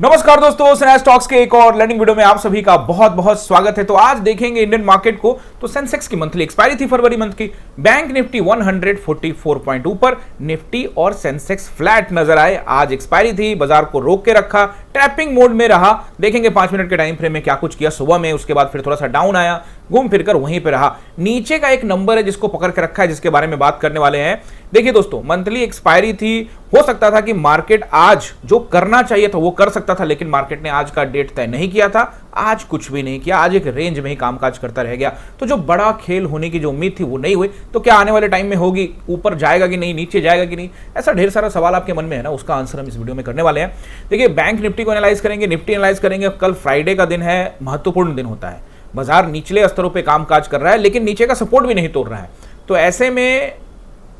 नमस्कार दोस्तों, snatch stocks के एक और लर्निंग वीडियो में आप सभी का बहुत बहुत स्वागत है। तो आज देखेंगे इंडियन मार्केट को। तो सेंसेक्स की मंथली एक्सपायरी थी फरवरी मंथ की। बैंक निफ्टी 144 पॉइंट ऊपर, निफ्टी और सेंसेक्स फ्लैट नजर आए। आज एक्सपायरी थी, बाजार को रोक के रखा, ट्रैपिंग मोड में रहा। देखेंगे 5 मिनट के टाइम फ्रेम में क्या कुछ किया सुबह में, उसके बाद फिर थोड़ा सा डाउन आया, घूम फिरकर वहीं पे रहा। नीचे का एक नंबर है जिसको पकड़ के रखा है, जिसके बारे में बात करने वाले हैं। देखिए दोस्तों, मंथली एक्सपायरी थी, हो सकता था कि मार्केट आज जो करना चाहिए था वो कर सकता था, लेकिन मार्केट ने आज का डेट तय नहीं किया था। आज कुछ भी नहीं किया, आज एक रेंज में ही कामकाज करता रह गया। तो जो बड़ा खेल होने की जो उम्मीद थी वो नहीं हुई। तो क्या आने वाले टाइम में होगी, ऊपर जाएगा कि नहीं, नीचे जाएगा कि नहीं, ऐसा ढेर सारा सवाल आपके मन में है ना, उसका आंसर हम इस वीडियो में करने वाले हैं। देखिए, बैंक निफ्टी को एनालाइज करेंगे, निफ्टी एनालाइज करेंगे। कल फ्राइडे का दिन है, महत्वपूर्ण दिन होता है। बाजार निचले स्तरों पर कामकाज कर रहा है, लेकिन नीचे का सपोर्ट भी नहीं तोड़ रहा है। तो ऐसे में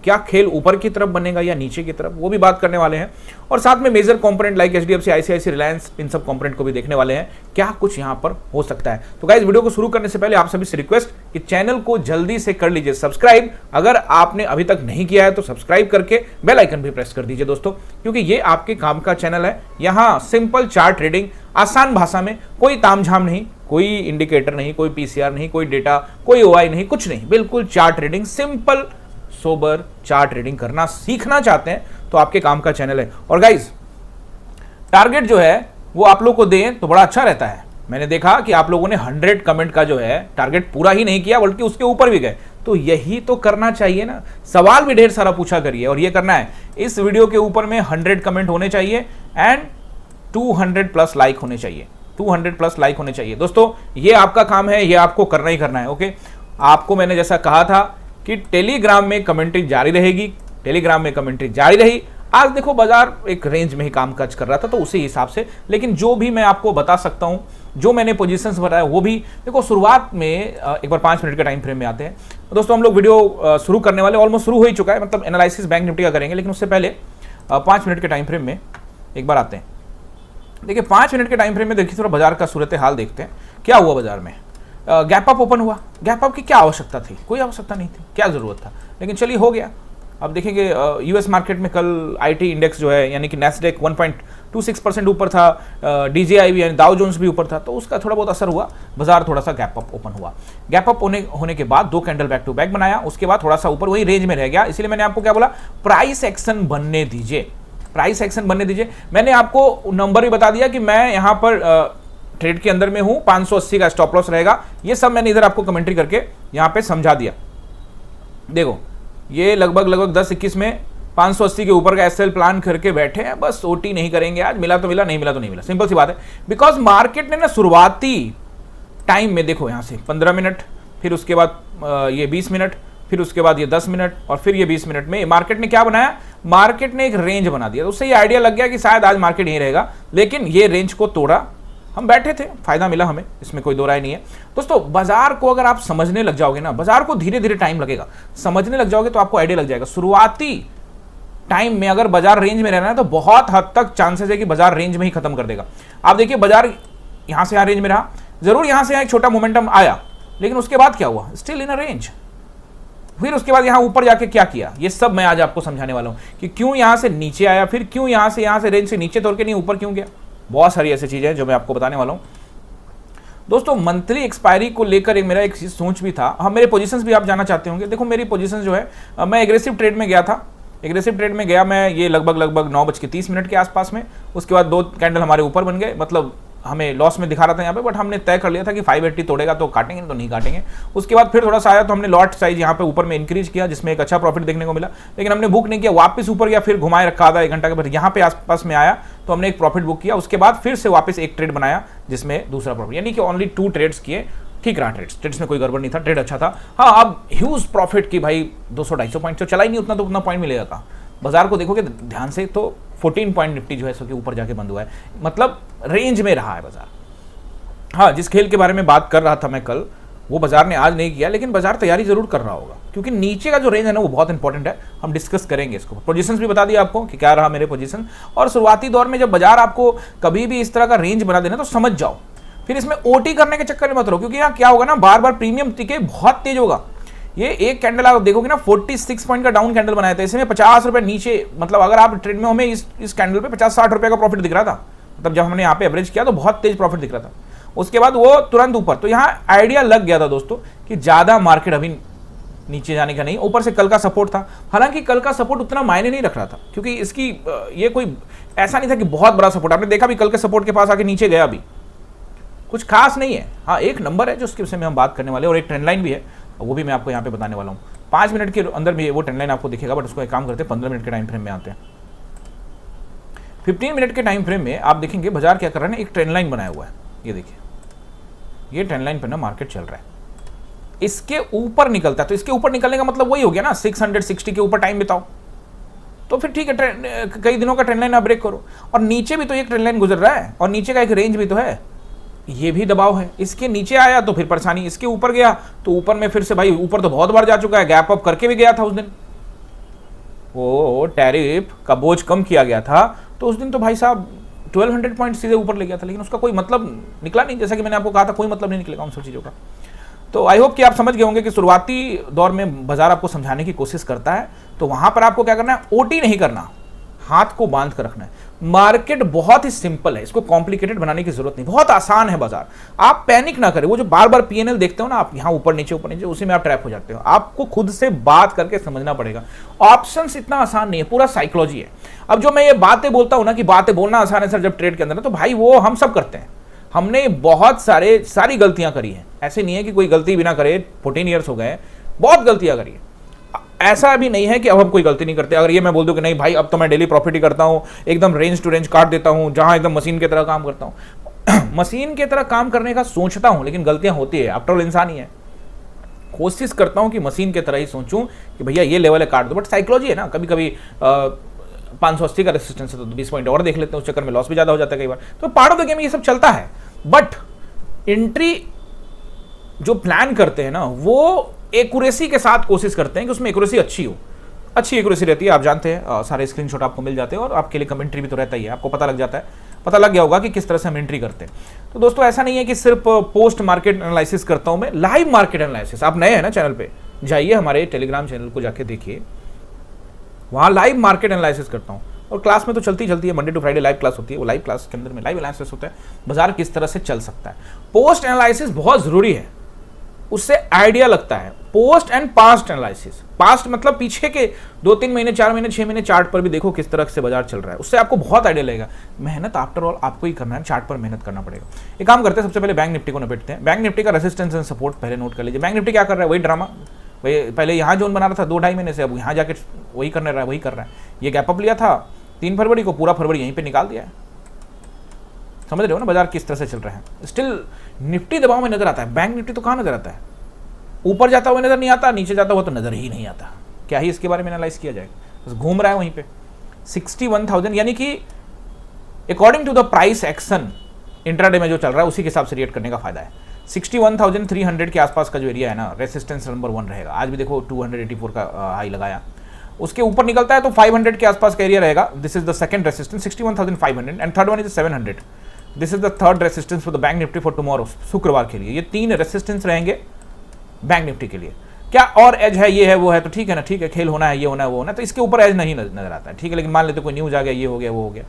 क्या खेल ऊपर की तरफ बनेगा या नीचे की तरफ, वो भी बात करने वाले हैं। और साथ में major component like HDFC, ICICI, Reliance, इन सब कंपोनेंट को भी देखने वाले हैं, क्या कुछ यहां पर हो सकता है। तो गाइस, वीडियो को शुरू करने से पहले आप सभी से रिक्वेस्ट कि चैनल को जल्दी से कर लीजिए सब्सक्राइब। अगर आपने अभी तक नहीं किया है तो सब्सक्राइब करके बेल आइकन भी प्रेस कर दीजिए दोस्तों, क्योंकि ये आपके काम का चैनल है। यहाँ सिंपल चार्ट ट्रेडिंग, आसान भाषा में, कोई तामझाम नहीं, कोई इंडिकेटर नहीं, कोई पीसीआर नहीं, कोई डेटा, कोई ओआई नहीं, कुछ नहीं, बिल्कुल chart trading, simple sober chart trading करना सीखना चाहते हैं तो आपके काम का चैनल है। और गाइज, टारगेट जो है वो आप लोग को दें तो बड़ा अच्छा रहता है। मैंने देखा कि आप लोगों ने 100 कमेंट का जो है टारगेट पूरा ही नहीं किया, बल्कि उसके ऊपर भी गए। तो यही तो करना चाहिए ना, सवाल भी ढेर सारा पूछा करिए और ये करना है। इस वीडियो के ऊपर में 100 कमेंट होने चाहिए एंड 200 प्लस लाइक होने चाहिए। 200 प्लस लाइक होने चाहिए दोस्तों, ये आपका काम है, ये आपको करना ही करना है। ओके, आपको मैंने जैसा कहा था कि टेलीग्राम में कमेंट्री जारी रहेगी, टेलीग्राम में कमेंट्री जारी रही। आज देखो, बाजार एक रेंज में ही कामकाज कर रहा था, तो उसी हिसाब से, लेकिन जो भी मैं आपको बता सकता हूं, जो मैंने पोजीशंस बताया वो भी देखो। शुरुआत में एक बार 5 मिनट के टाइम फ्रेम में आते हैं दोस्तों। हम लोग वीडियो शुरू करने वाले, ऑलमोस्ट शुरू हो ही चुका है, मतलब एनालिसिस बैंक निफ्टी का करेंगे, लेकिन उससे पहले 5 मिनट के टाइम फ्रेम में एक बार आते हैं। देखिए, 5 मिनट के टाइम फ्रेम में देखिए, थोड़ा बाजार का सूरत हाल देखते हैं, क्या हुआ बाजार में। गैप अप ओपन हुआ। गैप अप की क्या आवश्यकता थी? कोई आवश्यकता नहीं थी, क्या जरूरत था, लेकिन चलिए हो गया। अब देखेंगे यूएस मार्केट में कल आईटी इंडेक्स जो है, यानी कि नैस्डैक 1.26% ऊपर था, डीजीआई भी यानी डाउ जोन्स भी ऊपर था, तो उसका थोड़ा बहुत असर हुआ। बाजार थोड़ा सा गैप अप ओपन हुआ। गैप अप होने के बाद 2 कैंडल बैक टू बैक बनाया, उसके बाद थोड़ा सा ऊपर वही रेंज में रह गया। इसलिए मैंने आपको क्या बोला, प्राइस एक्शन बनने दीजिए, प्राइस एक्शन बनने दीजिए। मैंने आपको नंबर भी बता दिया कि मैं यहाँ पर ट्रेड के अंदर में हूं, 580 का स्टॉप लॉस रहेगा। ये सब मैंने इधर आपको कमेंट्री करके यहां पे समझा दिया। देखो, ये लगभग 10-21 में 580 के ऊपर का एसएल प्लान करके बैठे हैं, बस ओटी नहीं करेंगे आज, मिला तो मिला, नहीं मिला तो नहीं मिला, सिंपल सी बात है। बिकॉज मार्केट ने ना शुरुआती टाइम में देखो, यहां से 15 मिनट, फिर उसके बाद ये 20 मिनट, फिर उसके बाद ये 10 मिनट और फिर ये 20 मिनट में मार्केट ने क्या बनाया, मार्केट ने एक रेंज बना दिया। तो उससे ये आइडिया लग गया कि शायद आज मार्केट यहीं रहेगा, लेकिन ये रेंज को तोड़ा, हम बैठे थे, फायदा मिला हमें, इसमें कोई दो राय नहीं है दोस्तों। बाजार को अगर आप समझने लग जाओगे ना, बाजार को धीरे धीरे टाइम लगेगा, समझने लग जाओगे तो आपको आइडिया लग जाएगा। शुरुआती टाइम में अगर बाजार रेंज में रहना है तो बहुत हद तक चांसेस है कि बाजार रेंज में ही खत्म कर देगा। आप देखिए, बाजार यहां से यहां रेंज में रहा, जरूर यहां से यहां एक छोटा मोमेंटम आया, लेकिन उसके बाद क्या हुआ, स्टिल इन अ रेंज। फिर उसके बाद यहां ऊपर जाके क्या किया, ये सब मैं आज आपको समझाने वाला हूं कि क्यों यहां से नीचे आया, फिर क्यों यहां से रेंज से नीचे तोड़ के नहीं ऊपर क्यों गया। बहुत सारी ऐसी चीजें हैं जो मैं आपको बताने वाला हूं दोस्तों। मंथली एक्सपायरी को लेकर मेरा एक सोच भी था। हाँ, मेरे पोजीशंस भी आप जानना चाहते होंगे। देखो, मेरी पोजीशंस जो है, मैं एग्रेसिव ट्रेड में गया था। एग्रेसिव ट्रेड में गया मैं, ये लगभग 9:30 के आसपास में। उसके बाद 2 कैंडल हमारे ऊपर बन गए, मतलब हमें लॉस में दिखा रहा था यहाँ पे, बट हमने तय कर लिया था कि 580 तोड़ेगा तो काटेंगे, तो नहीं काटेंगे। उसके बाद फिर थोड़ा सा आया तो हमने लॉट साइज यहाँ पे ऊपर में इंक्रीज किया, जिसमें एक अच्छा प्रॉफिट देखने को मिला, लेकिन हमने बुक नहीं किया। वापस ऊपर गया, फिर घुमाए रखा, आधा 1 घंटा के बाद यहाँ पे आसपास में आया तो हमने एक प्रॉफिट बुक किया। उसके बाद फिर से वापस एक ट्रेड बनाया, जिसमें दूसरा प्रॉफिट, यानी कि ओनली 2 ट्रेड्स किए। ठीक रहा ट्रेड्स में कोई गड़बड़ नहीं था, ट्रेड अच्छा था। हाँ, अब ह्यूज प्रॉफिट की भाई 200-250 पॉइंट तो चला ही नहीं, उतना तो उतना पॉइंट मिलेगा कहाँ। बाजार को देखोगे ध्यान से तो 14 पॉइंट निफ्टी जो है सो के ऊपर जाके बंद हुआ है, मतलब रेंज में रहा है बाजार। हाँ, जिस खेल के बारे में बात कर रहा था मैं कल, वो बाजार ने आज नहीं किया, लेकिन बाजार तैयारी जरूर कर रहा होगा, क्योंकि नीचे का जो रेंज है ना वो बहुत इंपॉर्टेंट है। हम डिस्कस करेंगे इसको। पोजीशंस भी बता दिया आपको कि क्या रहा मेरे पोजीशन। और शुरुआती दौर में जब बाजार आपको कभी भी इस तरह का रेंज बना देना तो समझ जाओ, फिर इसमें ओटी करने के चक्कर में मत रहो, क्योंकि यहाँ क्या होगा ना, बार बार प्रीमियम टिके बहुत तेज होगा। ये एक कैंडल आप देखोगे ना 46 पॉइंट का डाउन कैंडल बनाया था, इसमें 50 रुपए नीचे, मतलब अगर आप ट्रेड में हमें इस कैंडल पे 50-60 रुपए का प्रॉफिट दिख रहा था। मतलब जब हमने यहाँ पे एवरेज किया तो बहुत तेज प्रॉफिट दिख रहा था, उसके बाद वो तुरंत ऊपर। तो यहाँ आइडिया लग गया था दोस्तों कि ज़्यादा मार्केट अभी नीचे जाने का नहीं। ऊपर से कल का सपोर्ट था, हालांकि कल का सपोर्ट उतना मायने नहीं रख रहा था, क्योंकि इसकी ये कोई ऐसा नहीं था कि बहुत बड़ा सपोर्ट। आपने देखा भी कल के सपोर्ट के पास आके नीचे गया, भी कुछ खास नहीं है। हाँ, एक नंबर है जो उसके विषय में हम बात करने वाले हैं, और एक ट्रेंड लाइन भी है, वो भी मैं आपको यहाँ पे बताने वाला हूँ। 5 मिनट के अंदर भी वो ट्रेंड लाइन आपको दिखेगा, बट उसको एक काम करते हैं 15 मिनट के टाइम फ्रेम में आते हैं। 15 मिनट के टाइम फ्रेम में आप देखेंगे बाजार क्या कर रहा है ना, एक ट्रेंड लाइन बनाया हुआ है। ये देखिए, ये ट्रेंड लाइन पर ना मार्केट चल रहा है, इसके ऊपर निकलता है। तो इसके ऊपर निकलने का मतलब वही हो गया ना, 660 के ऊपर टाइम बिताओ, तो फिर ठीक है, कई दिनों का ट्रेंड लाइन आप ब्रेक करो। और नीचे भी तो एक ट्रेंड लाइन गुजर रहा है, और नीचे का एक रेंज भी तो है, ये भी दबाव है। इसके नीचे आया तो फिर परेशानी, इसके ऊपर गया तो ऊपर में फिर से भाई, ऊपर तो बहुत बार जा चुका है, गैप अप करके भी गया था उस दिन। वो टैरिफ का बोझ कम किया गया था, तो उस दिन तो भाई साहब 1200 पॉइंट सीधे ऊपर ले गया था, लेकिन उसका कोई मतलब निकला नहीं। जैसा कि मैंने आपको कहा था, कोई मतलब नहीं निकलेगा उन सब चीज़ों का। तो आई होप कि आप समझ गए होंगे कि शुरुआती दौर में बाजार आपको समझाने की कोशिश करता है, तो वहां पर आपको क्या करना है, ओटी नहीं करना, हाथ को बांध कर रखना है। मार्केट बहुत ही सिंपल है, इसको कॉम्प्लिकेटेड बनाने की जरूरत नहीं, बहुत आसान है बाजार। आप पैनिक ना करें, वो जो बार बार पीएनएल देखते हो ना आप, यहाँ ऊपर नीचे, उसी में आप ट्रैप हो जाते हो। आपको खुद से बात करके समझना पड़ेगा। ऑप्शंस इतना आसान नहीं है, पूरा साइकोलॉजी है। अब जो मैं ये बातें बोलता हूं ना कि बातें बोलना आसान है सर जब ट्रेड के अंदर, तो भाई वो हम सब करते हैं। हमने बहुत सारी गलतियां करी हैं, ऐसे नहीं है कि कोई गलती भी ना करे। 14 ईयर्स हो गए, बहुत गलतियां करी है। ऐसा भी नहीं है कि अब हम कोई गलती नहीं करते। अगर ये मैं बोल दूं कि नहीं भाई अब तो मैं डेली प्रॉफिट ही करता हूं, एकदम रेंज टू रेंज काट देता हूं, जहां एकदम मशीन की तरह काम करता हूं मशीन की तरह काम करने का सोचता हूं, लेकिन गलतियां होती है, आफ्टर ऑल इंसान ही है। कोशिश करता हूं कि मशीन की तरह ही सोचूं कि भैया ये लेवल है काट दो, बट साइकोलॉजी है ना, कभी कभी 580 का रेसिस्टेंस है तो 20 पॉइंट और देख लेते हैं, उस चक्कर में लॉस भी ज्यादा हो जाता है कई बार। तो पार्ट ऑफ द गेम ये सब चलता है, बट एंट्री जो प्लान करते हैं ना, वो एक्यूरेसी के साथ कोशिश करते हैं कि उसमें एक्यूरेसी अच्छी हो। अच्छी एक्यूरेसी रहती है, आप जानते हैं, सारे स्क्रीनशॉट आपको मिल जाते हैं, और आपके लिए कमेंट्री भी तो रहता ही है, आपको पता लग जाता है, पता लग गया होगा कि किस तरह से हम एंट्री करते हैं। तो दोस्तों ऐसा नहीं है कि सिर्फ पोस्ट मार्केट एनालिसिस करता हूं मैं, लाइव मार्केट एनालिसिस। आप नए हैं ना चैनल पे, जाइए हमारे टेलीग्राम चैनल को जाके देखिए, वहां लाइव मार्केट एनालिसिस करता हूं। और क्लास में तो चलती है, Monday to Friday live class होती है, वो लाइव क्लास के अंदर में लाइव एनालिसिस होता है, बाजार किस तरह से चल सकता है। पोस्ट एनालिसिस बहुत जरूरी है, उससे आइडिया लगता है। Post and past analysis, past मतलब पीछे के 2-3 महीने, 4 महीने, 6 महीने चार्ट पर भी देखो किस तरह से बाजार चल रहा है, उससे आपको बहुत आइडिया लगेगा। मेहनत आफ्टर ऑल आपको ही करना है, चार्ट पर मेहनत करना पड़ेगा। एक काम करते हैं, सबसे पहले बैंक निफ्टी को निपटते हैं। बैंक निफ्टी का रेसिस्टेंस एंड सपोर्ट पहले नोट कर लीजिए। बैंक निफ्टी क्या कर रहा है, वही ड्रामा, वही पहले यहाँ जोन बना रहा था 2-2.5 महीने से, अब यहाँ जाके वही करने रहा है, वही कर रहा है। ये गैप अप लिया था 3 फरवरी को, पूरा फरवरी यहीं पे निकाल दिया है। समझ रहे हो ना बाजार किस तरह से चल रहा है। स्टिल निफ्टी दबाव में नजर आता है, बैंक निफ्टी तो कहाँ नजर आता है, ऊपर जाता हुआ नजर नहीं आता, नीचे जाता हुआ तो नजर ही नहीं आता। क्या ही इसके बारे में एनालाइज किया जाए, बस घूम रहा है वहीं पे 61,000, यानी कि according to the price action intraday में जो चल रहा है उसी के हिसाब से रिएक्ट करने का फायदा है। 61,300 के आसपास का जो एरिया है ना, रेसिस्टेंस नंबर 1 रहेगा। आज भी देखो 284 का हाई लगाया, उसके ऊपर निकलता है तो 500 के आसपास का एरिया रहेगा। This is the second resistance 61,500 and third one is 700। This is the third resistance for the bank Nifty for tomorrow, शुक्रवार के लिए। ये 3 रेसिस्टेंस रहेंगे बैंक निफ्टी के लिए। क्या और एज है, ये है वो है, तो ठीक है ना, ठीक है, खेल होना है, ये होना है वो होना है, तो इसके ऊपर एज नहीं नजर आता है, ठीक है। लेकिन मान लेते कोई न्यूज आ गया, ये हो गया वो हो गया,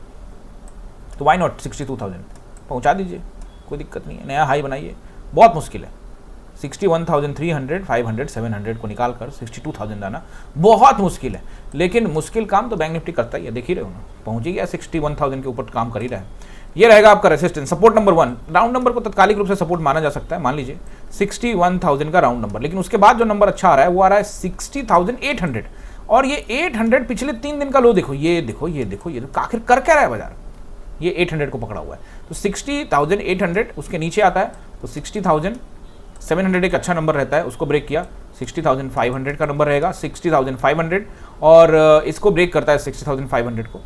तो वाई नॉट 62,000 पहुंचा दीजिए, कोई दिक्कत नहीं है, नया हाई बनाइए। बहुत मुश्किल है 61,300, 500, 700 को निकाल कर 62,000 लाना बहुत मुश्किल है, लेकिन मुश्किल काम तो बैंक निफ्टी करता ही है। देख ही रहे हो ना, पहुंच ही गया 61,000 के ऊपर काम कर ही रहा है। ये रहेगा आपका resistance. Support number 1, round number को तत्कालिक रूप से सपोर्ट माना जा सकता है, मान लीजिए 61,000 का राउंड नंबर। लेकिन उसके बाद जो नंबर अच्छा आ रहा है वो आ रहा है 60,800, और ये 800 पिछले 3 दिन का लो देखो, ये देखो, ये देखो, ये देखो, आखिर कर क्या रहा है बाजार, ये 800 को पकड़ा हुआ है। तो 60,800 उसके नीचे आता है, तो 60,700 एक अच्छा नंबर रहता है, उसको ब्रेक किया। 60,500 का नंबर रहेगा, 60,500, और इसको ब्रेक करता है 60,500 को,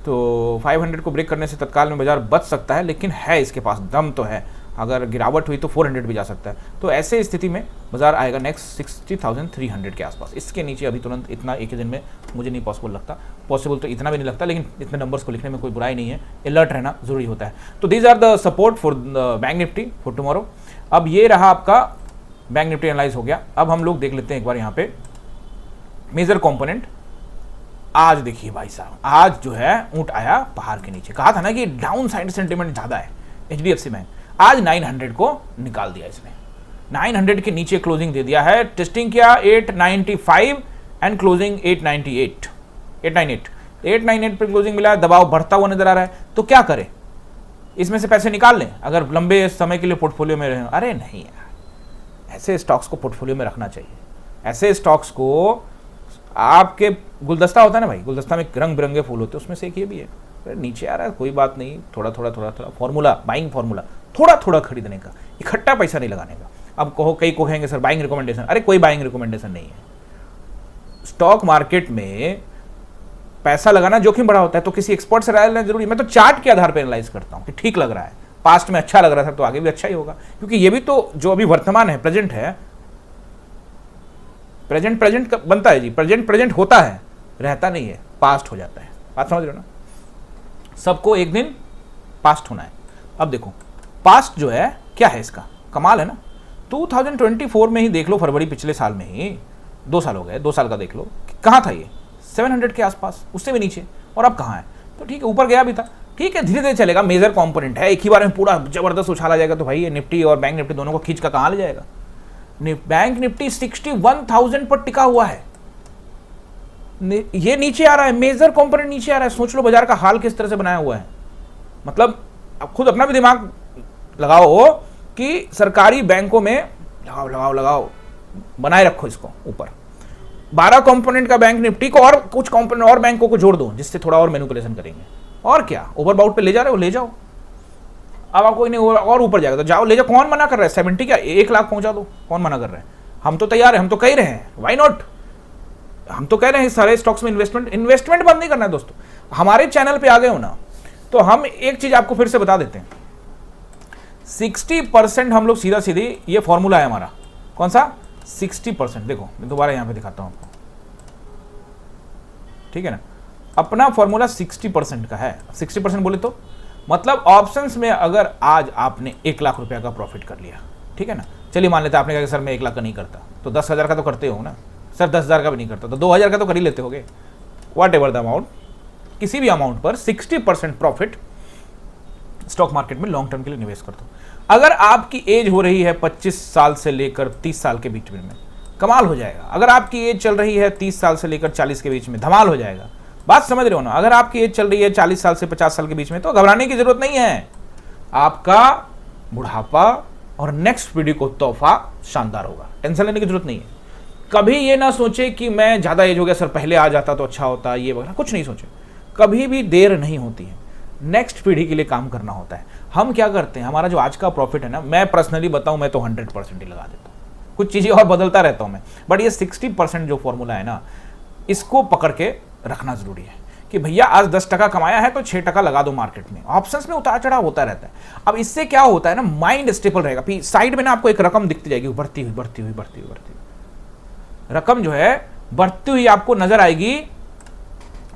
तो 500 को ब्रेक करने से तत्काल में बाजार बच सकता है, लेकिन है इसके पास दम तो है, अगर गिरावट हुई तो 400 भी जा सकता है। तो ऐसे स्थिति में बाजार आएगा नेक्स्ट 60,300 के आसपास। इसके नीचे अभी तुरंत इतना एक ही दिन में मुझे नहीं पॉसिबल लगता, पॉसिबल तो इतना भी नहीं लगता, लेकिन इतने नंबर्स को लिखने में कोई बुराई नहीं है, अलर्ट रहना जरूरी होता है। तो these are the support for Bank Nifty for tomorrow. अब ये रहा आपका बैंक निफ्टी एनालाइज हो गया। अब हम लोग देख लेते हैं एक बार यहाँ पे मेजर कॉम्पोनेंट आज देखिए भाई साहब, आज जो है ऊंट आया पहाड़ के नीचे। कहा था ना कि डाउन साइड सेंटिमेंट ज्यादा है एचडीएफसी बैंक, आज 900 को निकाल दिया इसने, 900 के नीचे क्लोजिंग दे दिया है। टेस्टिंग किया 895 एंड क्लोजिंग 898 898 पे क्लोजिंग मिला है। दबाव बढ़ता हुआ नजर आ रहा है, तो क्या करें, इसमें से पैसे निकाल लें अगर लंबे समय के लिए पोर्टफोलियो में रहे? अरे नहीं यार, ऐसे स्टॉक्स को पोर्टफोलियो में रखना चाहिए। ऐसे स्टॉक्स को, आपके गुलदस्ता होता है ना भाई, गुलदस्ता में रंग बिरंगे फूल होते हैं, उसमें से एक ये भी है। नीचे आ रहा है कोई बात नहीं, थोड़ा थोड़ा थोड़ा थोड़ा फॉर्मूला, बाइंग फॉर्मूला, थोड़ा थोड़ा खरीदने का, इकट्ठा पैसा नहीं लगाने का। अब कई को कहेंगे सर बाइंग रिकमेंडेशन, अरे कोई बाइंग रिकमेंडेशन नहीं है। स्टॉक मार्केट में पैसा लगाना जोखिम बड़ा होता है, तो किसी एक्सपर्ट से राय लेना जरूरी। मैं तो चार्ट के आधार पर एनालाइज करता हूं कि ठीक लग रहा है, पास्ट में अच्छा लग रहा था तो आगे भी अच्छा ही होगा, क्योंकि ये भी तो जो अभी वर्तमान है, प्रेजेंट है, प्रेजेंट बनता है जी, प्रेजेंट होता है, रहता नहीं है, पास्ट हो जाता है। बात समझ रहे हो ना, सबको एक दिन पास्ट होना है। अब देखो पास्ट जो है क्या है, इसका कमाल है ना। 2024 में ही देख लो, फरवरी पिछले साल में ही, 2 साल हो गए, 2 साल का देख लो, कहाँ था ये 700 के आसपास, उससे भी नीचे, और अब कहाँ है। तो ठीक है, ऊपर गया भी था, ठीक है, धीरे धीरे चलेगा, मेजर कंपोनेंट है, एक ही बार में पूरा जबरदस्त उछाला जाएगा तो भाई ये निफ्टी और बैंक निफ्टी दोनों को खींच का कहाँ ले जाएगा। बैंक निफ्टी 61,000 पर टिका हुआ है, ये नीचे आ रहा है, मेजर कंपोनेंट नीचे आ रहा है। सोच लो बाजार का हाल किस तरह से बनाया हुआ है। मतलब अब खुद अपना भी दिमाग लगाओ कि सरकारी बैंकों में लगाओ, बनाए रखो इसको ऊपर। 12 कंपोनेंट का बैंक निफ्टी को और कुछ कंपोनेंट और बैंकों को जोड़ दो, जिससे थोड़ा और मैनिपुलेशन करेंगे। और क्या, ओवरबाउट पे ले जा रहे हो, ले जाओ। अब आपको नहीं और ऊपर जाएगा तो जाओ, ले जाओ। कौन मना कर रहा है? 70 क्या 1 लाख पहुंचा दो, कौन मना कर रहा है? हम तो तैयार है, हम तो कह रहे हैं, व्हाई नॉट। हम तो कह रहे हैं सारे स्टॉक्स में इन्वेस्टमेंट बंद नहीं करना है दोस्तों। हमारे चैनल पे आ गए हो ना, तो हम एक चीज आपको फिर से बता देते हैं, 60% हम लोग सीधा सीधी, ये फॉर्मूला है हमारा, कौन सा 60%। देखो मैं दोबारा यहां पे दिखाता हूं आपको, ठीक है ना। अपना फॉर्मूला 60% का है। 60% बोले तो मतलब ऑप्शंस में अगर आज आपने 1 लाख रुपया का प्रॉफिट कर लिया, ठीक है ना, चलिए मान लेते हैं आपने कहा कि सर मैं 1 लाख का नहीं करता, तो 10,000 का तो करते हो ना। सर 10,000 का भी नहीं करता तो 2,000 का तो कर ही लेते होगे, वॉट एवर द अमाउंट। किसी भी अमाउंट पर 60% प्रॉफिट स्टॉक मार्केट में लॉन्ग टर्म के लिए निवेश कर दो। अगर आपकी एज हो रही है 25 साल से लेकर 30 साल के बीच में, कमाल हो जाएगा। अगर आपकी एज चल रही है 30 साल से लेकर 40 के बीच में, धमाल हो जाएगा। बात समझ रहे हो ना। अगर आपकी एज चल रही है 40 साल से 50 साल के बीच में, तो घबराने की जरूरत नहीं है। आपका बुढ़ापा और नेक्स्ट पीढ़ी को तोहफा शानदार होगा, टेंशन लेने की जरूरत नहीं है। कभी ये ना सोचे कि मैं ज्यादा एज हो गया, सर पहले आ जाता तो अच्छा होता, ये वगैरह कुछ नहीं सोचे। कभी भी देर नहीं होती है, नेक्स्ट पीढ़ी के लिए काम करना होता है। हम क्या करते हैं, हमारा जो आज का प्रॉफिट है ना, मैं पर्सनली बताऊं, मैं तो 100% ही लगा देता हूं। कुछ चीजें और बदलता रहता हूं मैं, बट ये 60% जो फॉर्मूला है ना, इसको पकड़ के रखना जरूरी है कि भैया आज 10% कमाया है तो 6% लगा दो मार्केट में। ऑप्शंस में उतार चढ़ाव होता रहता है। अब इससे क्या होता है ना, माइंड स्टेबल रहेगा। फिर साइड में ना आपको एक रकम दिखती जाएगी, बढ़ती हुई रकम जो है बढ़ती हुई आपको नजर आएगी,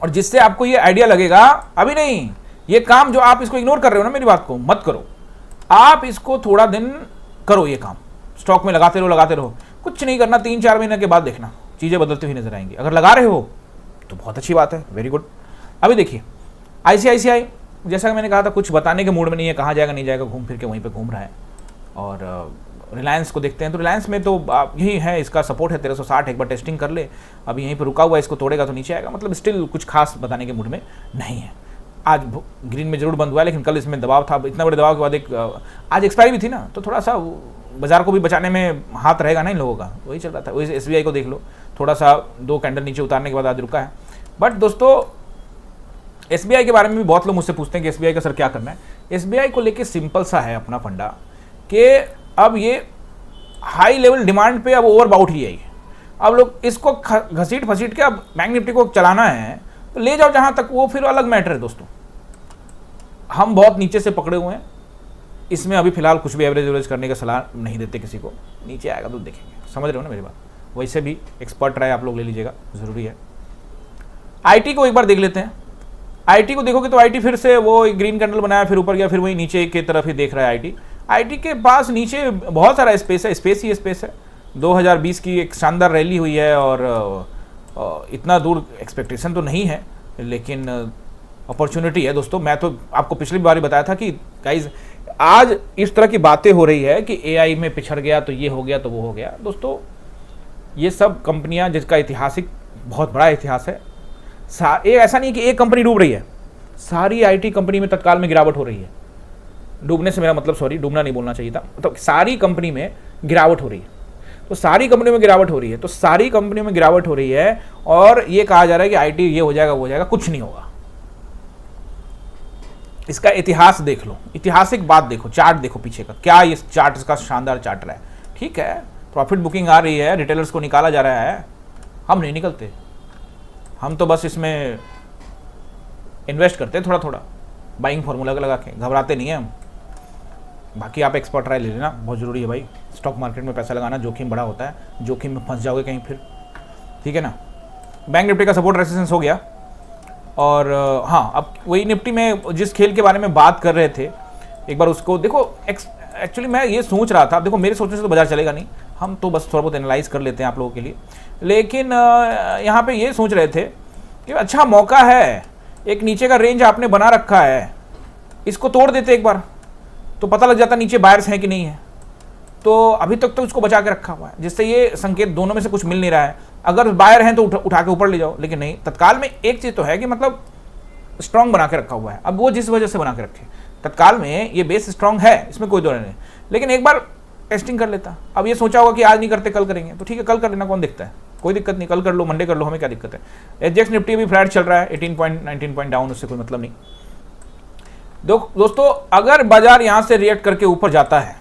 और जिससे आपको ये आइडिया लगेगा अभी नहीं, ये काम जो आप इसको इग्नोर कर रहे हो ना, मेरी बात को मत करो, आप इसको थोड़ा दिन करो, ये काम स्टॉक में लगाते रहो। कुछ नहीं करना, 3-4 महीने के बाद देखना चीजें बदलती हुई नजर आएंगी। अगर लगा रहे हो तो बहुत अच्छी बात है, वेरी गुड। अभी देखिए आईसीआईसीआई, जैसा कि मैंने कहा था, कुछ बताने के मूड में नहीं है, कहाँ जाएगा नहीं जाएगा, घूम फिर के वहीं पे घूम रहा है। और रिलायंस को देखते हैं तो रिलायंस में तो यही है, इसका सपोर्ट है 1360, एक बार टेस्टिंग कर ले, अभी यहीं पर रुका हुआ है, इसको तोड़ेगा तो नीचे आएगा। मतलब स्टिल कुछ खास बताने के मूड में नहीं है। आज ग्रीन में जरूर बंद हुआ है, लेकिन कल इसमें दबाव था, इतना बड़े दबाव के बाद एक आज एक्सपायरी भी थी ना, तो थोड़ा सा बाजार को भी बचाने में हाथ रहेगा ना इन लोगों का, वही चल रहा था। वही एसबीआई को देख लो, थोड़ा सा 2 कैंडल नीचे उतारने के बाद आज रुका है। बट दोस्तों एसबीआई के बारे में भी बहुत लोग मुझसे पूछते हैं कि एसबीआई का सर क्या करना है। एसबीआई को लेके सिंपल सा है अपना फंडा, कि अब ये हाई लेवल डिमांड पे अब ओवरबाउट ही है। अब लोग इसको घसीट फसीट के अब बैंक निफ्टी को चलाना है, तो ले जाओ जहां तक, वो फिर अलग मैटर है दोस्तों। हम बहुत नीचे से पकड़े हुए हैं, इसमें अभी फिलहाल कुछ भी एवरेज करने का सलाह नहीं देते किसी को। नीचे आएगा तो देखेंगे, समझ रहे हो ना मेरी बात। वैसे भी एक्सपर्ट राय आप लोग ले लीजिएगा, जरूरी है। आईटी को एक बार देख लेते हैं। आईटी को देखोगे तो आईटी फिर से वो ग्रीन कैंडल बनाया, फिर ऊपर गया, फिर वही नीचे की तरफ ही देख रहा है आईटी। आईटी के पास नीचे बहुत सारा स्पेस है, स्पेस ही स्पेस है। 2020 की एक शानदार रैली हुई है, और इतना दूर एक्सपेक्टेशन तो नहीं है, लेकिन अपॉर्चुनिटी है दोस्तों। मैं तो आपको पिछली बार ही बताया था कि गाइज आज इस तरह की बातें हो रही है कि एआई में पिछड़ गया तो ये हो गया तो वो हो गया। दोस्तों ये सब कंपनियां जिसका ऐतिहासिक बहुत बड़ा इतिहास है, ऐसा नहीं कि एक कंपनी डूब रही है, सारी आईटी कंपनी में तत्काल में गिरावट हो रही है। डूबने से मेरा मतलब, सॉरी डूबना नहीं बोलना चाहिए था, मतलब सारी कंपनी में गिरावट हो रही है। तो सारी कंपनियों में गिरावट हो रही है, तो सारी कंपनियों में गिरावट हो रही है और ये कहा जा रहा है कि आईटी ये हो जाएगा वो हो जाएगा, कुछ नहीं होगा। इसका इतिहास देख लो, ऐतिहासिक बात देखो, चार्ट देखो पीछे का, क्या ये चार्ट इसका शानदार चार्ट रहा है। ठीक है, प्रॉफिट बुकिंग आ रही है, रिटेलर्स को निकाला जा रहा है, हम नहीं निकलते, हम तो बस इसमें इन्वेस्ट करते हैं थोड़ा थोड़ा, बाइंग फार्मूला लगा के, घबराते नहीं है हम। बाकी आप एक्सपर्ट राय ले लेना, बहुत ज़रूरी है भाई, स्टॉक मार्केट में पैसा लगाना जोखिम बड़ा होता है, जोखिम में फंस जाओगे कहीं फिर, ठीक है ना। बैंक निफ्टी का सपोर्ट रेजिस्टेंस हो गया। और हाँ, अब वही निफ्टी में जिस खेल के बारे में बात कर रहे थे, एक बार उसको देखो। एक्चुअली मैं ये सोच रहा था, देखो मेरे सोचने से तो बाजार चलेगा नहीं, हम तो बस थोड़ा बहुत एनालाइज कर लेते हैं आप लोगों के लिए, लेकिन यहाँ पे ये सोच रहे थे कि अच्छा मौका है, एक नीचे का रेंज आपने बना रखा है, इसको तोड़ देते एक बार तो पता लग जाता नीचे बायर्स हैं कि नहीं है। तो अभी तक तो उसको बचा के रखा हुआ है, जिससे ये संकेत दोनों में से कुछ मिल नहीं रहा है। अगर बायर हैं तो उठा के ऊपर ले जाओ, लेकिन नहीं, तत्काल में एक चीज़ तो है कि मतलब स्ट्रांग बना के रखा हुआ है। अब वो जिस वजह से बना के रखे, तत्काल में ये बेस स्ट्रांग है, इसमें कोई दो नहीं, लेकिन एक बार टेस्टिंग कर लेता। अब ये सोचा होगा कि आज नहीं करते कल करेंगे, तो ठीक है कल कर लेना, कौन दिक्कत है, कोई दिक्कत नहीं, कल कर लो, मंडे कर लो, हमें क्या दिक्कत है। एसजीएक्स निफ्टी भी फ्लैट चल रहा है, 18 पॉइंट 19 पॉइंट डाउन, उससे कोई मतलब नहीं। दोस्तों अगर बाजार यहां से रिएक्ट करके ऊपर जाता है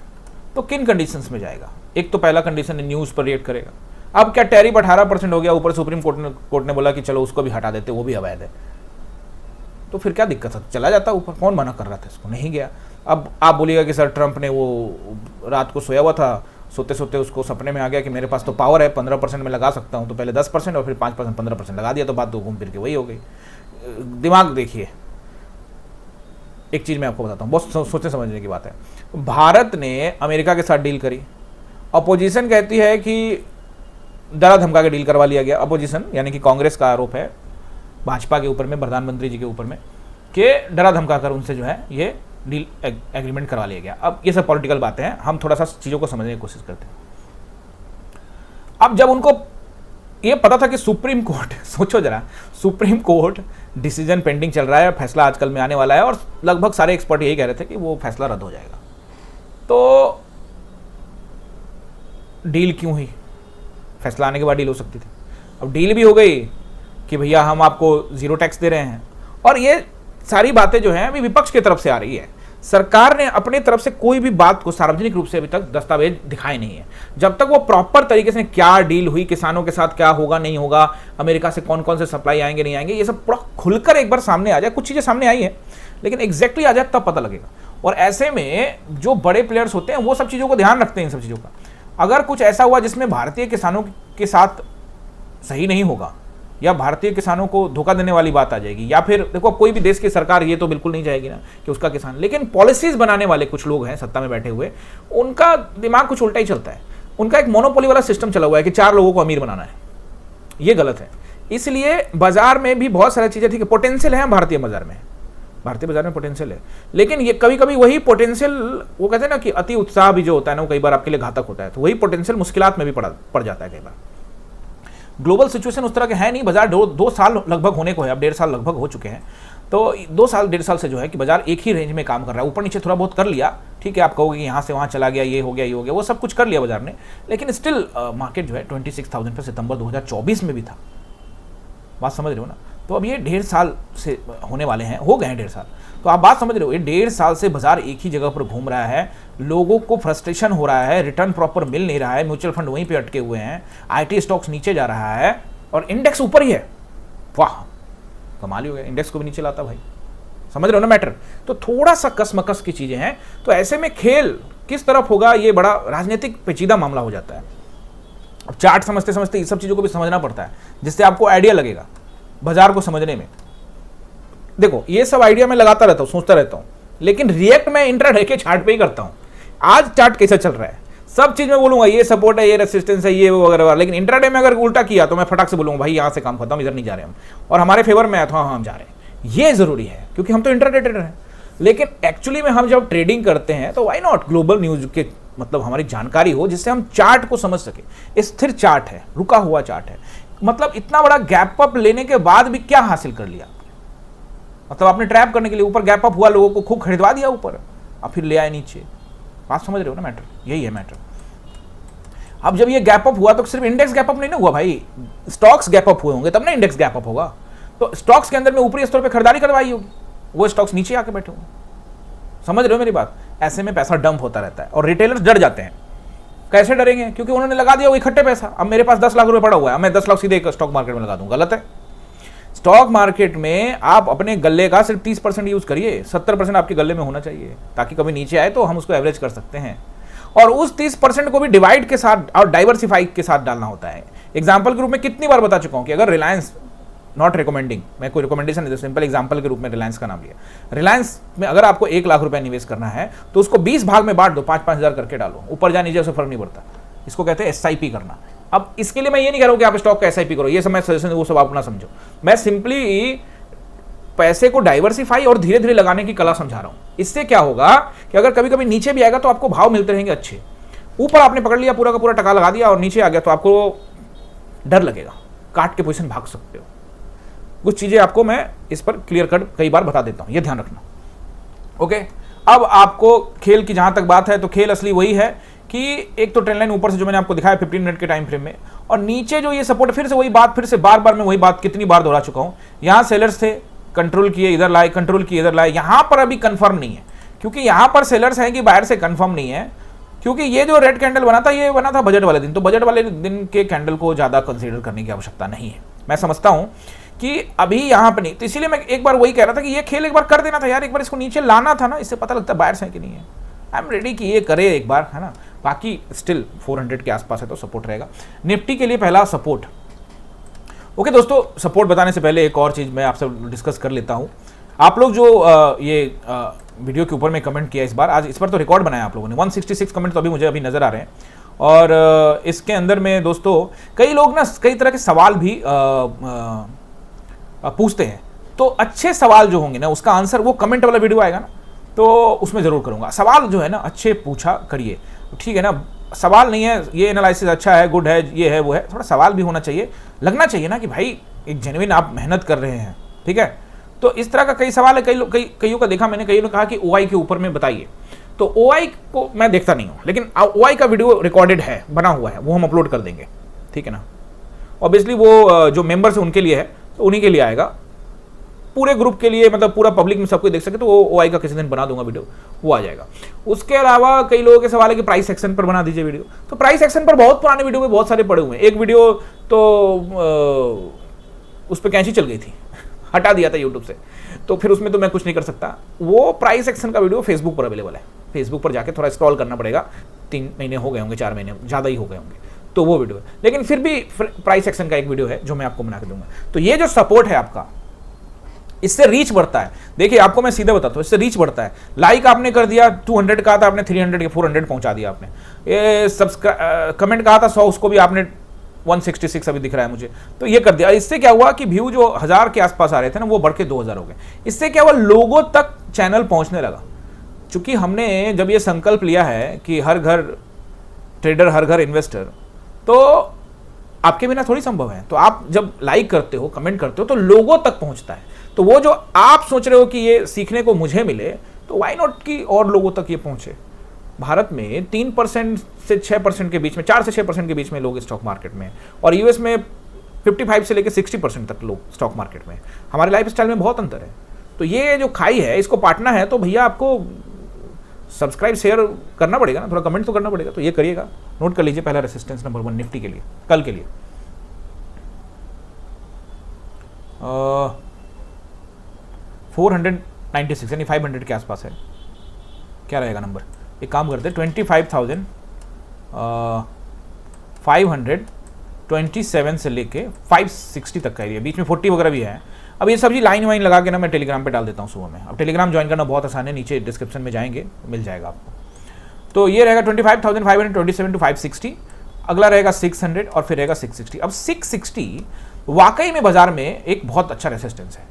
तो किन कंडीशंस में जाएगा? एक तो पहला कंडीशन न्यूज़ पर रिएक्ट करेगा। अब क्या टैरिफ 18% हो गया, ऊपर सुप्रीम कोर्ट ने बोला कि चलो उसको भी हटा देते, वो भी अवैध है, तो फिर क्या दिक्कत है, चला जाता ऊपर, कौन मना कर रहा था इसको, नहीं गया। अब आप बोलिएगा कि सर ट्रंप ने वो रात को सोया हुआ था, सोते सोते उसको सपने में आ गया कि मेरे पास तो पावर है, 15% में लगा सकता हूँ, तो पहले 10% और फिर 5% 15% लगा दिया, तो बात तो घूम फिर के वही हो गई। दिमाग देखिए, एक चीज़ मैं आपको बताता हूँ, बहुत सोचने समझने की बात है। भारत ने अमेरिका के साथ डील करी, अपोजिशन कहती है कि डरा धमका के डील करवा लिया गया। अपोजिशन यानी कि कांग्रेस का आरोप है भाजपा के ऊपर में, प्रधानमंत्री जी के ऊपर में, कि डरा धमका कर उनसे जो है ये डील एग्रीमेंट करवा लिया गया। अब ये सब पॉलिटिकल बातें हैं, हम थोड़ा सा चीज़ों को समझने की कोशिश करते हैं। अब जब उनको ये पता था कि सुप्रीम कोर्ट, सोचो जरा, सुप्रीम कोर्ट डिसीजन पेंडिंग चल रहा है, फैसला आजकल में आने वाला है, और लगभग सारे एक्सपर्ट यही कह रहे थे कि वो फैसला रद्द हो जाएगा, तो डील क्यों हुई? फैसला आने के बाद डील हो सकती थी। अब डील भी हो गई कि भैया हम आपको जीरो टैक्स दे रहे हैं, और ये सारी बातें जो हैं अभी विपक्ष की तरफ से आ रही है। सरकार ने अपने तरफ से कोई भी बात को सार्वजनिक रूप से अभी तक दस्तावेज दिखाए नहीं है। जब तक वो प्रॉपर तरीके से क्या डील हुई, किसानों के साथ क्या होगा नहीं होगा, अमेरिका से कौन कौन से सप्लाई आएंगे नहीं आएंगे, ये सब पूरा खुलकर एक बार सामने आ जाए। कुछ चीज़ें सामने आई हैं, लेकिन एग्जैक्टली आ जाए तब पता लगेगा। और ऐसे में जो बड़े प्लेयर्स होते हैं वो सब चीज़ों को ध्यान रखते हैं, इन सब चीज़ों का। अगर कुछ ऐसा हुआ जिसमें भारतीय किसानों के साथ सही नहीं होगा, या भारतीय किसानों को धोखा देने वाली बात आ जाएगी, या फिर देखो कोई भी देश की सरकार ये तो बिल्कुल नहीं चाहेगी ना कि उसका किसान, लेकिन पॉलिसीज बनाने वाले कुछ लोग हैं सत्ता में बैठे हुए, उनका दिमाग कुछ उल्टा ही चलता है। उनका एक मोनोपोली वाला सिस्टम चला हुआ है कि 4 लोगों को अमीर बनाना है, ये गलत है। इसलिए बाजार में भी बहुत सारी चीज़ें, ठीक है पोटेंशियल है भारतीय बाजार में पोटेंशियल है, लेकिन ये कभी कभी वही पोटेंशियल, वो कहते हैं ना कि अति उत्साह भी जो होता है ना, वो कई बार आपके लिए घातक होता है। तो वही पोटेंशियल मुश्किलात में भी पड़ जाता है कई बार। ग्लोबल सिचुएशन उस तरह के है नहीं, बाजार 2 साल लगभग होने को है, अब 1.5 साल लगभग हो चुके हैं, तो 2 साल 1.5 साल से जो है कि बाजार एक ही रेंज में काम कर रहा है। ऊपर नीचे थोड़ा बहुत कर लिया, ठीक है, आप कहोगे कि यहाँ से वहाँ चला गया, ये हो गया, वो सब कुछ कर लिया बाजार ने, लेकिन स्टिल मार्केट जो है 26,000 पर सितंबर 2024 में भी था। बात समझ रहे हो ना? तो अब ये 1.5 साल से होने वाले हैं, हो गए हैं 1.5 साल, तो आप बात समझ रहे हो, ये 1.5 साल से बाजार एक ही जगह पर घूम रहा है, लोगों को फ्रस्ट्रेशन हो रहा है, रिटर्न प्रॉपर मिल नहीं रहा है, म्यूचुअल फंड वहीं पे अटके हुए हैं, आईटी स्टॉक्स नीचे जा रहा है और इंडेक्स ऊपर ही है। वाह, कमाल ही हो गया, इंडेक्स को भी नीचे लाता भाई। समझ रहे हो ना मैटर? तो थोड़ा सा कसमकस की चीजें हैं, तो ऐसे में खेल किस तरफ होगा, ये बड़ा राजनीतिक पेचीदा मामला हो जाता है। अब चार्ट समझते समझते इस सब चीजों को भी समझना पड़ता है, जिससे आपको आइडिया लगेगा बाजार को समझने में। देखो ये सब आइडिया मैं लगाता रहता हूँ, सोचता रहता हूँ, लेकिन रिएक्ट मैं इंट्राडे के चार्ट पे ही करता हूँ। आज चार्ट कैसा चल रहा है, सब चीज में बोलूंगा ये सपोर्ट है, ये रेसिस्टेंस है, ये वो वगैरह, लेकिन इंट्राडे में अगर उल्टा किया तो मैं फटाक से बोलूंगा भाई यहाँ से काम खत्म, इधर नहीं जा रहे हम, और हमारे फेवर में आया तो हाँ हम जा रहे हैं। ये जरूरी है क्योंकि हम तो इंट्राडे ट्रेडर हैं। लेकिन एक्चुअली में हम जब ट्रेडिंग करते हैं तो व्हाई नॉट ग्लोबल न्यूज के मतलब हमारी जानकारी हो, जिससे हम चार्ट को समझ सके। स्थिर चार्ट है, रुका हुआ चार्ट है, मतलब इतना बड़ा गैप अप लेने के बाद भी क्या हासिल कर लिया, मतलब आपने ट्रैप करने के लिए ऊपर गैप अप हुआ, लोगों को खूब खरीदवा दिया ऊपर, अब फिर ले आए नीचे। बात समझ रहे हो ना, मैटर यही है मैटर। अब जब ये गैप अप हुआ तो सिर्फ इंडेक्स गैप अप नहीं ना हुआ भाई, स्टॉक्स गैप अप हुए होंगे तब ना इंडेक्स गैप अप होगा। तो स्टॉक्स के अंदर में ऊपरी स्तर पे खरीदारी करवाई होगी, वो स्टॉक्स नीचे आके बैठे होंगे। समझ रहे हो मेरी बात? ऐसे में पैसा डंप होता रहता है और रिटेलर्स डर जाते हैं। कैसे डरेंगे? क्योंकि उन्होंने लगा दिया वो इकट्ठे पैसा। अब मेरे पास 10 लाख रुपए पड़ा हुआ है, मैं 10 लाख सीधे स्टॉक मार्केट में लगा दूं, गलत है। स्टॉक मार्केट में आप अपने गल्ले का सिर्फ 30% यूज करिए, 70% आपके गल्ले में होना चाहिए, ताकि कभी नीचे आए तो हम उसको एवरेज कर सकते हैं। और उस 30% को भी डिवाइड के साथ और डाइवर्सिफाई के साथ डालना होता है। एग्जाम्पल के रूप में कितनी बार बता चुका हूं कि अगर रिलायंस, नॉट रिकमेंडिंग, मैं कोई रिकमेंडेशन नहीं, सिंपल एग्जांपल के रूप में रिलायंस का नाम लिया। रिलायंस में अगर आपको 1 लाख रुपए निवेश करना है तो उसको 20 भाग में बांट दो, 5-5 हज़ार करके डालो, ऊपर जा नीचे, उससे फर्क नहीं पड़ता। इसको कहते हैं एसआईपी करना। अब इसके लिए मैं ये नहीं कह रहा हूं कि आप स्टॉक का एसआईपी करो, ये सब मैं सजेशन वो सब आप अपना समझो। मैं सिंपली पैसे को डाइवर्सिफाई और धीरे धीरे लगाने की कला समझा रहा हूं। इससे क्या होगा कि अगर कभी कभी नीचे भी आएगा तो आपको भाव मिलते रहेंगे अच्छे। ऊपर आपने पकड़ लिया, पूरा का पूरा टका लगा दिया और नीचे आ गया तो आपको डर लगेगा, काट के पोजीशन भाग सकते हो। कुछ चीजें आपको मैं इस पर क्लियर कट कई बार बता देता हूं, ये ध्यान रखना। ओके, अब आपको खेल की जहां तक बात है तो खेल असली वही है कि एक तो ट्रेंड लाइन ऊपर से जो मैंने आपको दिखाया 15 मिनट के टाइम फ्रेम में, और नीचे जो ये सपोर्ट, फिर से वही बात, फिर से बार बार मैं वही बात कितनी बार दोहरा चुका हूं। यहां सेलर्स थे, कंट्रोल किए, इधर लाए, कंट्रोल किए, इधर लाए। यहां पर अभी कंफर्म नहीं है, क्योंकि यहां पर सेलर्स हैं कि बाहर से कंफर्म नहीं है, क्योंकि ये जो रेड कैंडल बना था ये बना था बजट वाले दिन, तो बजट वाले दिन के कैंडल को ज्यादा कंसीडर करने की आवश्यकता नहीं है। मैं समझता हूं कि अभी यहां पे नहीं, तो इसीलिए मैं एक बार वही कह रहा था कि ये खेल एक बार कर देना था यार, एक बार इसको नीचे लाना था ना, इससे पता लगता है बायर्स है कि नहीं है। आई एम रेडी कि ये करे एक बार, है ना। बाकी स्टिल 400 के आसपास है तो सपोर्ट रहेगा। निफ्टी के लिए पहला सपोर्ट। ओके दोस्तों, सपोर्ट बताने से पहले एक और चीज मैं आपसे डिस्कस कर लेता हूं। आप लोग जो वीडियो के ऊपर में कमेंट किया इस बार, आज इस पर तो रिकॉर्ड बनाया आप लोगों ने, 166 कमेंट तो अभी मुझे नजर आ रहे हैं। और इसके अंदर में दोस्तों कई लोग ना कई तरह के सवाल भी पूछते हैं, तो अच्छे सवाल जो होंगे ना उसका आंसर वो कमेंट वाला वीडियो आएगा ना तो उसमें जरूर करूंगा। सवाल जो है ना अच्छे पूछा करिए, ठीक है ना। सवाल नहीं है ये एनालिसिस अच्छा है, गुड है, ये है वो है, थोड़ा सवाल भी होना चाहिए, लगना चाहिए ना कि भाई एक जेन्युइन आप मेहनत कर रहे हैं, ठीक है। तो इस तरह का कई सवाल है, कईयों का देखा मैंने, कईयों ने कहा कि ओआई के ऊपर में बताइए, तो ओआई को मैं देखता नहीं हूं, लेकिन ओआई का वीडियो रिकॉर्डेड है, बना हुआ है, वो हम अपलोड कर देंगे, ठीक है ना। ऑब्वियसली वो जो मेंबर्स हैं उनके लिए है, तो उन्हीं के लिए आएगा, पूरे ग्रुप के लिए, मतलब पूरा पब्लिक में सबको देख सके, तो वो ओआई का किसी दिन बना दूंगा वीडियो, वो आ जाएगा। उसके अलावा कई लोगों के सवाल है कि प्राइस सेक्शन पर बना दीजिए वीडियो, तो प्राइस सेक्शन पर बहुत पुराने वीडियो में बहुत सारे पड़े हुए हैं। एक वीडियो तो उस पर कैंची चल गई थी, हटा दिया था यूट्यूब से, तो फिर उसमें तो मैं कुछ नहीं कर सकता। वो प्राइस सेक्शन का वीडियो फेसबुक पर अवेलेबल है, फेसबुक पर जाके थोड़ा स्क्रॉल करना पड़ेगा, 3 महीने हो गए होंगे, 4 महीने ज़्यादा ही हो गए होंगे, तो वो वीडियो है। लेकिन फिर भी प्राइस सेक्शन का एक वीडियो है जो मैं आपको बना के दूंगा। तो ये जो सपोर्ट है आपका, इससे रीच बढ़ता है। देखिए आपको मैं सीधे बताता हूँ, इससे रीच बढ़ता है। लाइक आपने कर दिया, 200 कहा था आपने, 300 या 400 पहुंचा दिया आपने। ये सब्सक्राइब कमेंट कहा था 100, उसको भी आपने 166 अभी दिख रहा है मुझे, तो ये कर दिया। इससे क्या हुआ कि व्यू जो 1000 के आसपास आ रहे थे ना, वो बढ़ के 2000 हो गए। इससे क्या हुआ, लोगों तक चैनल पहुंचने लगा। चूंकि हमने जब ये संकल्प लिया है कि हर घर ट्रेडर, हर घर इन्वेस्टर, तो आपके बिना थोड़ी संभव है। तो आप जब लाइक करते हो, कमेंट करते हो, तो लोगों तक पहुंचता है। तो वो जो आप सोच रहे हो कि ये सीखने को मुझे मिले, तो वाई नॉट कि और लोगों तक ये पहुंचे। भारत में 3% से 6% के बीच में, 4 से 6% के बीच में लोग स्टॉक मार्केट में, और यूएस में 55 से लेकर 60% तक लोग स्टॉक मार्केट में। हमारे लाइफस्टाइल में बहुत अंतर है। तो ये जो खाई है, इसको पाटना है, तो भैया आपको सब्सक्राइब शेयर करना पड़ेगा ना, थोड़ा कमेंट तो करना पड़ेगा। तो ये करिएगा, नोट कर लीजिए। पहला रेसिस्टेंस नंबर 1 निफ्टी के लिए, कल के लिए 496 यानी 500 के आसपास है। क्या रहेगा नंबर, एक काम करते हैं, 25,527 से लेके 560 तक का एरिया, बीच में 40 वगैरह भी है। अब ये सब्जी लाइन वाइन लगा के ना मैं टेलीग्राम पे डाल देता हूँ सुबह में। अब टेलीग्राम ज्वाइन करना बहुत आसान है, नीचे डिस्क्रिप्शन में जाएंगे मिल जाएगा आपको। तो ये रहेगा 25,527 टू 560, अगला रहेगा 600 और फिर रहेगा 660। अब 660 वाकई में बाजार में एक बहुत अच्छा रेसिस्टेंस है।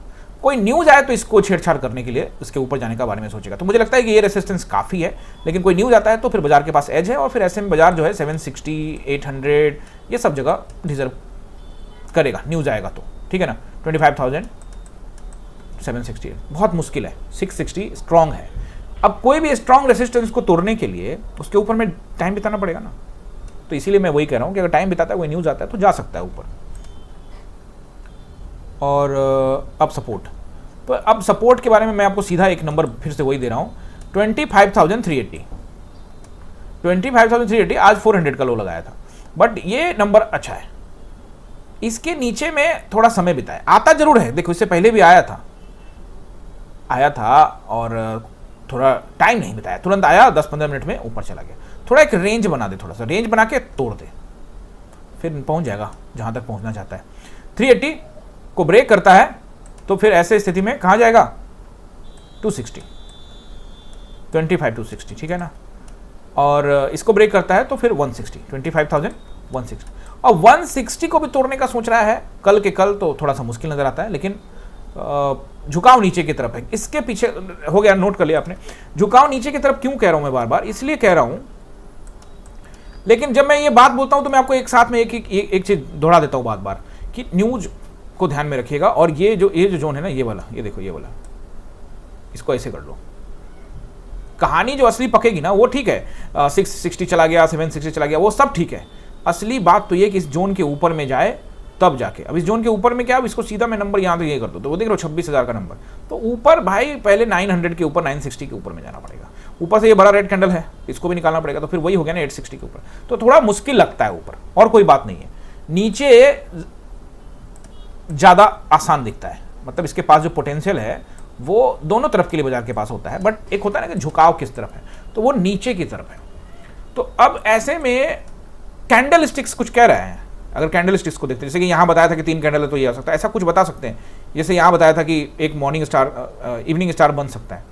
कोई न्यूज आए तो इसको छेड़छाड़ करने के लिए इसके ऊपर जाने का बारे में सोचेगा, तो मुझे लगता है कि ये रेसिस्टेंस काफ़ी है, लेकिन कोई न्यूज आता है तो फिर बाजार के पास एज है, और फिर ऐसे में बाजार जो है 760, 800 ये सब जगह डिजर्व करेगा, न्यूज आएगा तो, ठीक है ना। 25,760 बहुत मुश्किल है, 660 स्ट्रांग है। अब कोई भी स्ट्रांग रेसिस्टेंस को तोड़ने के लिए उसके ऊपर में टाइम बिताना पड़ेगा ना, तो इसीलिए मैं वही कह रहा हूँ कि अगर टाइम बिताता है, कोई न्यूज आता है तो जा सकता है ऊपर। और अब सपोर्ट, तो अब सपोर्ट के बारे में मैं आपको सीधा एक नंबर फिर से वही दे रहा हूँ, 25,380। 25,380 आज 400 का लो लगाया था, बट ये नंबर अच्छा है। इसके नीचे में थोड़ा समय बिताया, आता जरूर है, देखो इससे पहले भी आया था और थोड़ा टाइम नहीं बिताया, तुरंत आया 10-15 मिनट में ऊपर चला गया। थोड़ा एक रेंज बना दे, थोड़ा सा रेंज बना के तोड़ दे, फिर पहुंच जाएगा जहां तक पहुंचना चाहता है। 380 को ब्रेक करता है तो फिर ऐसे स्थिति में कहां जाएगा, 260, 25,260, ठीक है ना। और इसको ब्रेक करता है तो फिर 160, 25,160, और 160 को भी तोड़ने का सोच रहा है कल के कल, तो थोड़ा सा मुश्किल नजर आता है, लेकिन झुकाव नीचे की तरफ है। इसके पीछे हो गया, नोट कर लिया आपने, झुकाव नीचे की तरफ क्यों कह रहा हूं मैं बार बार, इसलिए कह रहा हूं, लेकिन जब मैं ये बात बोलता हूं तो मैं आपको एक साथ में एक चीज दोहरा देता हूं बार बार कि न्यूज को ध्यान में रखिएगा। और ये जो जोन है ना, ये वाला, ये देखो ये वाला, इसको ऐसे कर लो। कहानी जो असली पकेगी ना वो ठीक है, 660 चला गया, 760 चला गया, वो सब ठीक है। असली बात तो ये कि इस जोन के ऊपर में जाए तब जाके। अब इस जोन के ऊपर में क्या, अब इसको सीधा मैं नंबर यहाँ तो ये कर दो, तो वो देख रहे हो 26,000 का नंबर, तो ऊपर भाई पहले 900 के ऊपर, 960 के ऊपर में जाना पड़ेगा। ऊपर से ये बड़ा रेड कैंडल है, इसको भी निकालना पड़ेगा, तो फिर वही हो गया ना 860 के ऊपर, तो थोड़ा मुश्किल लगता है ऊपर, और कोई बात नहीं है। नीचे ज़्यादा आसान दिखता है, मतलब इसके पास जो पोटेंशियल है वो दोनों तरफ के लिए बाजार के पास होता है, बट एक होता है ना कि झुकाव किस तरफ है, तो वो नीचे की तरफ है। तो अब ऐसे में कैंडल स्टिक्स कुछ कह रहे हैं, अगर कैंडल स्टिक्स को देखते हैं, जैसे कि यहाँ बताया था कि 3 कैंडल है तो ये आ सकता है, ऐसा कुछ बता सकते हैं। जैसे यहाँ बताया था कि एक मॉर्निंग स्टार, इवनिंग स्टार बन सकता है,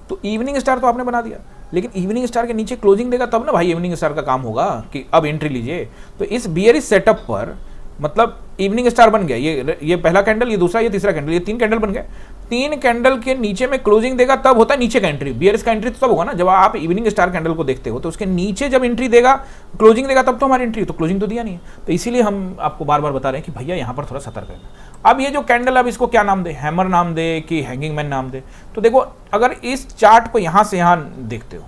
तो इवनिंग स्टार तो आपने बना दिया, लेकिन इवनिंग स्टार के नीचे क्लोजिंग देगा तब ना भाई इवनिंग स्टार का काम होगा कि अब एंट्री लीजिए। तो इस बियरिश सेटअप पर मतलब इवनिंग स्टार बन गया, ये पहला कैंडल, ये दूसरा, ये तीसरा कैंडल, ये 3 कैंडल बन गए। 3 कैंडल के नीचे में क्लोजिंग देगा तब होता है नीचे का एंट्री। बियरिश का एंट्री तो तब होगा ना जब आप इवनिंग स्टार कैंडल को देखते हो, तो उसके नीचे जब एंट्री देगा, क्लोजिंग देगा, तब तो हमारी एंट्री, तो क्लोजिंग तो दिया नहीं है। तो इसीलिए हम आपको बार बार बता रहे हैं कि भैया यहाँ पर थोड़ा सतर्क रहना। अब ये जो कैंडल, अब इसको क्या नाम दे, हैमर नाम दे कि हैंगिंग मैन नाम दे, तो देखो अगर इस चार्ट को यहाँ से यहाँ देखते हो,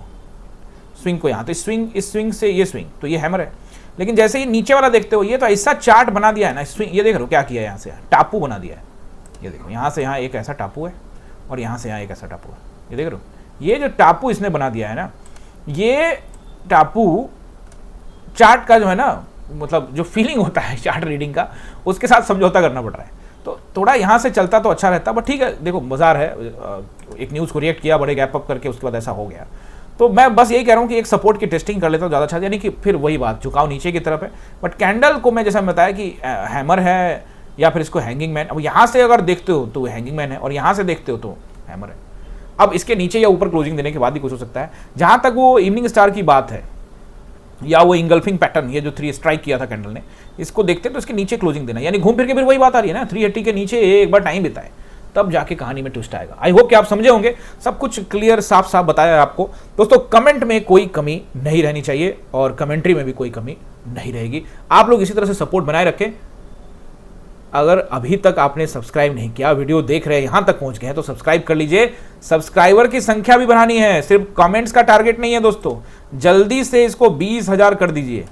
स्विंग को यहाँ, तो इस स्विंग से ये स्विंग, तो ये हैमर है। लेकिन जैसे ही नीचे वाला देखते हो, ये तो ऐसा चार्ट बना दिया है ना स्विंग, ये देख रहे हो क्या किया है, यहाँ से टापू बना दिया है। ये देखो यहाँ से यहाँ एक ऐसा टापू है और यहाँ से यहाँ एक ऐसा टापू है, ये देख रहे हो, ये जो टापू इसने बना दिया है ना, ये टापू चार्ट का जो है ना, मतलब जो फीलिंग होता है चार्ट रीडिंग का, उसके साथ समझौता करना पड़ रहा है। तो थोड़ा यहाँ से चलता तो अच्छा रहता, बट ठीक है, देखो बाजार है, एक न्यूज़ को रिएक्ट किया, बड़े गैप अप करके, उसके बाद ऐसा हो गया। तो मैं बस यही कह रहा हूँ कि एक सपोर्ट की टेस्टिंग कर लेता हूँ ज़्यादा अच्छा, यानी कि फिर वही बात, झुकाव नीचे की तरफ है। बट कैंडल को मैं जैसा बताया कि हैमर है या फिर इसको हैंगिंग मैन, अब यहाँ से अगर देखते हो तो हैंगिंग मैन है, और यहाँ से देखते हो तो हैमर है। अब इसके नीचे या ऊपर क्लोजिंग देने के बाद ही कुछ हो सकता है। जहाँ तक वो इवनिंग स्टार की बात है या वो इंगल्फिंग पैटर्न, ये जो 3 स्ट्राइक किया था कैंडल ने, इसको देखते तो इसके नीचे क्लोजिंग देना, यानी घूम फिर के फिर वही बात आ रही है ना, 380 के नीचे एक बार टाइम बिताए तब जाके कहानी में ट्विस्ट आएगा। आई होप कि आप समझे होंगे, सब कुछ क्लियर साफ साफ बताया आपको। दोस्तों कमेंट में कोई कमी नहीं रहनी चाहिए और कमेंट्री में भी कोई कमी नहीं रहेगी। आप लोग इसी तरह से सपोर्ट बनाए रखें। अगर अभी तक आपने सब्सक्राइब नहीं किया, वीडियो देख रहे हैं यहां तक पहुंच गए हैं, तो सब्सक्राइब कर लीजिए। सब्सक्राइबर की संख्या भी बढ़ानी है, सिर्फ कमेंट्स का टारगेट नहीं है दोस्तों, जल्दी से इसको 20,000 कर दीजिए।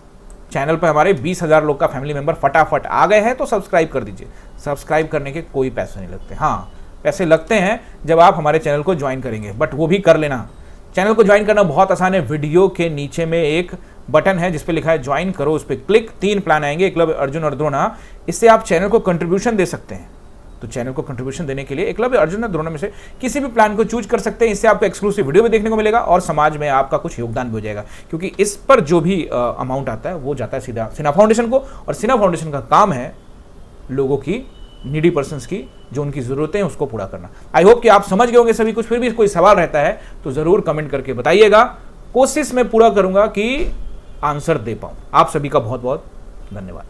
चैनल पर हमारे 20,000 लोग का फैमिली मेंबर फटाफट आ गए हैं, तो सब्सक्राइब कर दीजिए। सब्सक्राइब करने के कोई पैसे नहीं लगते, हाँ पैसे लगते हैं जब आप हमारे चैनल को ज्वाइन करेंगे, बट वो भी कर लेना। चैनल को ज्वाइन करना बहुत आसान है, वीडियो के नीचे में एक बटन है जिस पे लिखा है ज्वाइन करो, उस पर क्लिक, 3 प्लान आएंगे, एकलव्य, अर्जुन और द्रोणा। इससे आप चैनल को कंट्रीब्यूशन दे सकते हैं। तो चैनल को कंट्रीब्यूशन देने के लिए एकलव्य, अर्जुन और द्रोणा में से किसी भी प्लान को चूज कर सकते हैं। इससे आपको एक्सक्लूसिव वीडियो भी देखने को मिलेगा और समाज में आपका कुछ योगदान भी हो जाएगा, क्योंकि इस पर जो भी अमाउंट आता है वो जाता है सीधा सिन्हा फाउंडेशन को, और सिन्हा फाउंडेशन का काम है लोगों की, नीडी पर्सन्स की, जो उनकी जरूरतें हैं उसको पूरा करना। आई होप कि आप समझ गए होंगे सभी कुछ। फिर भी कोई सवाल रहता है तो जरूर कमेंट करके बताइएगा। कोशिश मैं पूरा करूंगा कि आंसर दे पाऊं। आप सभी का बहुत बहुत धन्यवाद।